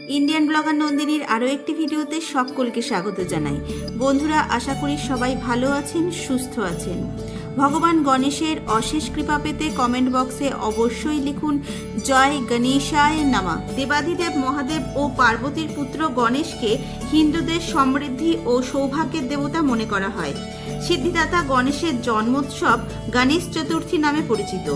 Indian blogger নন্দিনীর আরও একটি ভিডিওতে সকলকে স্বাগত জানাই। বন্ধুরা, আশা করি সবাই ভালো আছেন, সুস্থ আছেন। ভগবান গণেশের অশেষ কৃপা পেতে কমেন্ট বক্সে অবশ্যই লিখুন জয় গণেশায় নমঃ। দেবাদিদেব মহাদেব ও পার্বতীর পুত্র গণেশকে হিন্দুদের সমৃদ্ধি ও সৌভাগ্যের দেবতা মনে করা হয়। সিদ্ধিদাতা গণেশের জন্মোৎসব গণেশ চতুর্থী নামে পরিচিত।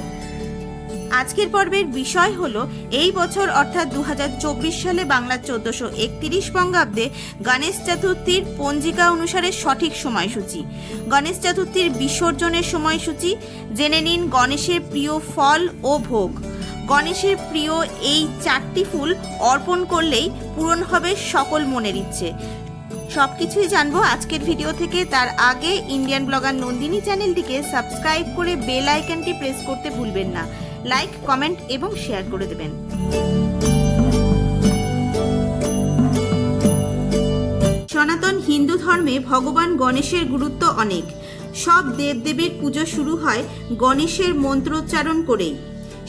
আজকের পর্বের বিষয় হলো এই বছর অর্থাৎ 2024 সালে বাংলার 1431 বঙ্গাব্দে গণেশ চতুর্থীর পঞ্জিকা অনুসারে সঠিক সময়সূচি। গণেশ চতুর্থীর বিসর্জনের সময়সূচি জেনে নিন। গণেশের প্রিয় ফল ও ভোগ। গণেশের প্রিয় এই 4টি ফুল অর্পণ করলেই পূরণ হবে সকল মনের ইচ্ছে। সবকিছুই জানবো আজকের ভিডিও থেকে। তার আগে ইন্ডিয়ান ব্লগার নন্দিনী চ্যানেলটিকে সাবস্ক্রাইব করে বেল আইকনটি প্রেস করতে ভুলবেন না। লাইক, কমেন্ট এবং শেয়ার করে দেবেন। সনাতন হিন্দু ধর্মে ভগবান গণেশের গুরুত্ব অনেক। সব দেবদেবীর পুজো শুরু হয় গণেশের মন্ত্রোচ্চারণ করেই।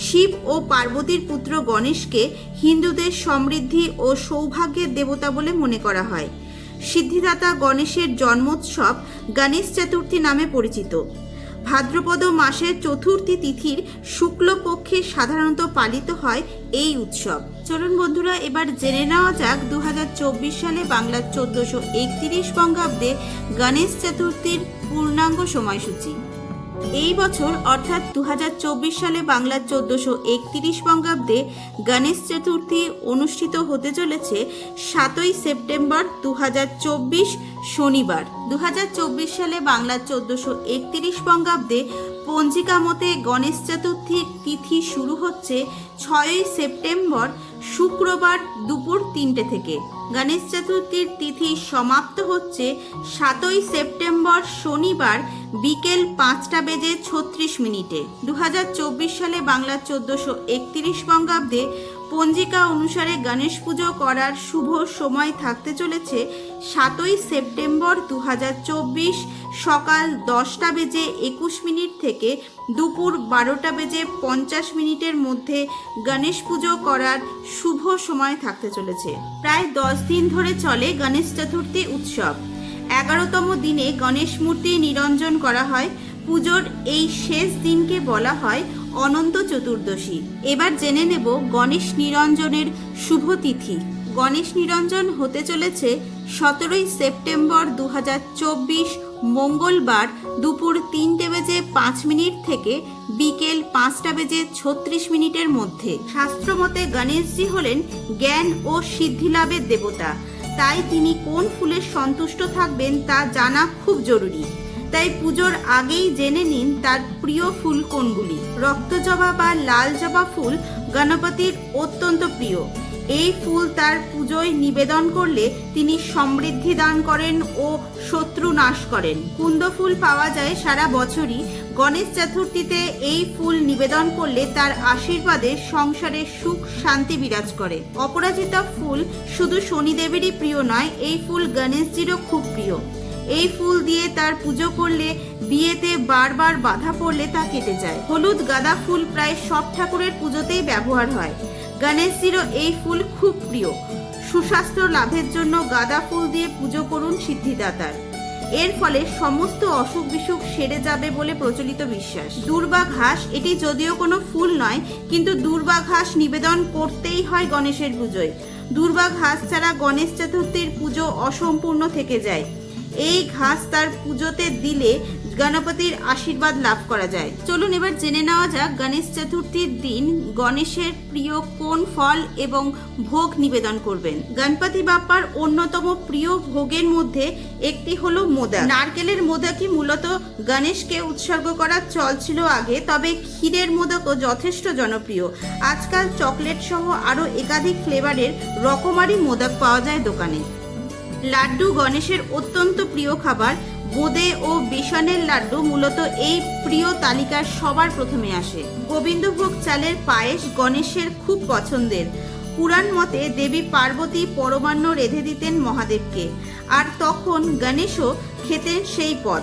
শিব ও পার্বতীর পুত্র গণেশকে হিন্দুদের সমৃদ্ধি ও সৌভাগ্যের দেবতা বলে মনে করা হয়। সিদ্ধিদাতা গণেশের জন্মোৎসব গণেশ চতুর্থী নামে পরিচিত। ভাদ্রপদ মাসের চতুর্থী তিথির শুক্লপক্ষে সাধারণত পালিত হয় এই উৎসব। চলুন বন্ধুরা, এবার জেনে নেওয়া যাক 2024 সালে বাংলার 1431 বঙ্গাব্দে গণেশ চতুর্থীর পূর্ণাঙ্গ সময়সূচি। এই বছর অর্থাৎ 2024 সালে বাংলার 1431 বঙ্গাব্দে গণেশ চতুর্থী অনুষ্ঠিত হতে চলেছে 7ই সেপ্টেম্বর 2024 শনিবার। 2024 সালে বাংলার 1431 বঙ্গাব্দে পঞ্জিকা মতে গণেশ চতুর্থীর তিথি শুরু হচ্ছে 6ই সেপ্টেম্বর শুক্রবার দুপুর 3টে থেকে। গণেশ চতুর্থীর তিথি সমাপ্ত হচ্ছে 7ই সেপ্টেম্বর শনিবার বিকেল 5:36 2024 সালে বাংলার 1431 বঙ্গাব্দে পঞ্জিকা অনুসারে গণেশ পুজো করার শুভ সময় থাকতে চলেছে 7ই সেপ্টেম্বর 2024 সকাল 10:21 থেকে দুপুর 12:50 মধ্যে গণেশ পুজো করার শুভ সময় থাকতে চলেছে। প্রায় 10 দিন ধরে চলে গণেশ চতুর্থী উৎসব। 11তম দিনে গণেশ মূর্তি নিরঞ্জন করা হয়। পুজোর এই শেষ দিনকে বলা হয় অনন্ত চতুর্দশী। এবার জেনে নেব গণেশ নিরঞ্জনের শুভ তিথি। গণেশ নিরঞ্জন হতে চলেছে 17ই সেপ্টেম্বর 2024 মঙ্গলবার দুপুর 3:05 থেকে বিকেল 5:36 মধ্যে। শাস্ত্রমতে গণেশজি হলেন জ্ঞান ও সিদ্ধি লাভের দেবতা। তাই তিনি কোন ফুলের সন্তুষ্ট থাকবেন তা জানা খুব জরুরি। তাই পুজোর আগেই জেনে নিন তার প্রিয় ফুল কোনগুলি। রক্তজবা বা লাল জবা ফুল গণপতির অত্যন্ত প্রিয়। এই ফুল তার পুজোয় নিবেদন করলে তিনি সমৃদ্ধি দান করেন ও শত্রু নাশ করেন। কুন্দ ফুল পাওয়া যায় সারা বছরই। গণেশ চতুর্থীতে এই ফুল নিবেদন করলে তার আশীর্বাদে সংসারে সুখ শান্তি বিরাজ করে। অপরাজিতা ফুল শুধু শনিদেবেরই প্রিয় নয়, এই ফুল গণেশজিরও খুব প্রিয়। এই ফুল দিয়ে তার পুজো করলে বিয়েতে বারবার বাধা পড়লে তা কেটে যায়। হলুদ গাঁদা ফুল প্রায় সব ঠাকুরের পুজোতেই ব্যবহার হয়। গণেশজিরও এই ফুল খুব প্রিয়। সুস্বাস্থ্য লাভের জন্য গাঁদা ফুল দিয়ে পুজো করুন সিদ্ধিদাতার। এর ফলে সমস্ত অসুখ বিসুখ সেরে যাবে বলে প্রচলিত বিশ্বাস। দূর্বা ঘাস, এটি যদিও কোনো ফুল নয়, কিন্তু দূর্বা ঘাস নিবেদন করতেই হয় গণেশের পুজোয়। দূর্বা ঘাস ছাড়া গণেশ চতুর্থীর পুজো অসম্পূর্ণ থেকে যায়। এই ঘাস তার পুজোতে দিলে গণপতির আশীর্বাদ লাভ করা যায়। চলুন এবার জেনে নেওয়া যাক গণেশ চতুর্থীর দিন গণেশের প্রিয় কোন ফল এবং ভোগ নিবেদন করবেন। গণপতি বাপ্পার অন্যতম প্রিয় ভোগের মধ্যে একটি হলো মোদক। নারকেলের মোদকই মূলত গণেশকে উৎসর্গ করার চল ছিল আগে, তবে ক্ষীরের মোদকও যথেষ্ট জনপ্রিয়। আজকাল চকলেট সহ আরও একাধিক ফ্লেভারের রকমারি মোদক পাওয়া যায় দোকানে। লাড্ডু গণেশের অত্যন্ত প্রিয় খাবার। বোঁদে ও বেসনের লাড্ডু মূলত এই প্রিয় তালিকার সবার প্রথমে আসে। গোবিন্দভোগ চালের পায়েস গণেশের খুব পছন্দের। পুরাণ মতে দেবী পার্বতী পরমান্ন রেঁধে দিতেন মহাদেবকে, আর তখন গণেশও খেতেন সেই পদ।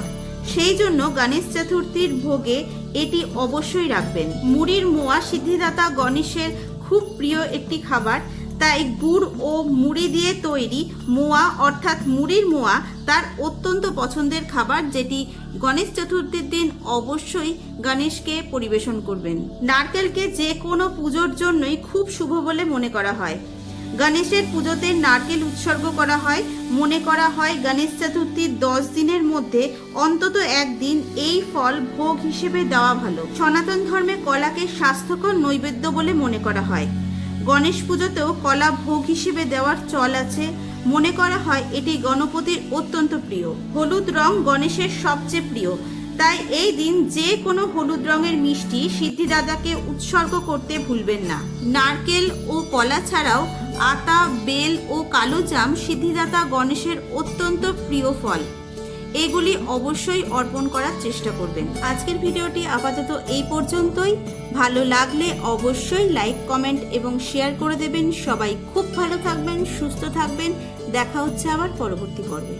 সেই জন্য গণেশ চতুর্থীর ভোগে এটি অবশ্যই রাখবেন। মুড়ির মোয়া সিদ্ধিদাতা গণেশের খুব প্রিয় একটি খাবার। তাই গুড় ও মুড়ি দিয়ে তৈরি মোয়া অর্থাৎ মুড়ির মোয়া তার অত্যন্ত পছন্দের খাবার, যেটি গণেশ চতুর্থীর দিন অবশ্যই গণেশকে পরিবেশন করবেন। নারকেলকে যে কোনো পুজোর জন্যই খুব শুভ বলে মনে করা হয়। গণেশের পুজোতে নারকেল উৎসর্গ করা হয়। মনে করা হয় গণেশ চতুর্থীর 10 দিনের মধ্যে অন্তত একদিন এই ফল ভোগ হিসেবে দেওয়া ভালো। সনাতন ধর্মে কলাকে স্বাস্থ্যকর নৈবেদ্য বলে মনে করা হয়। গণেশ পুজোতেও কলা ভোগ হিসেবে দেওয়ার চল আছে। মনে করা হয় এটি গণপতির অত্যন্ত প্রিয়। হলুদ রং গণেশের সবচেয়ে প্রিয়, তাই এই দিন যে কোনো হলুদ রঙের মিষ্টি সিদ্ধিদাতাকে উৎসর্গ করতে ভুলবেন না। নারকেল ও কলা ছাড়াও আতা, বেল ও কালো জাম সিদ্ধিদাতা গণেশের অত্যন্ত প্রিয় ফল। এগুলি অবশ্যই অর্পণ করার চেষ্টা করবেন। আজকের ভিডিওটি আপাতত এই পর্যন্তই। ভালো লাগলে অবশ্যই লাইক, কমেন্ট এবং শেয়ার করে দেবেন। সবাই খুব ভালো থাকবেন, সুস্থ থাকবেন। দেখা হচ্ছে আবার পরবর্তী পর্বে।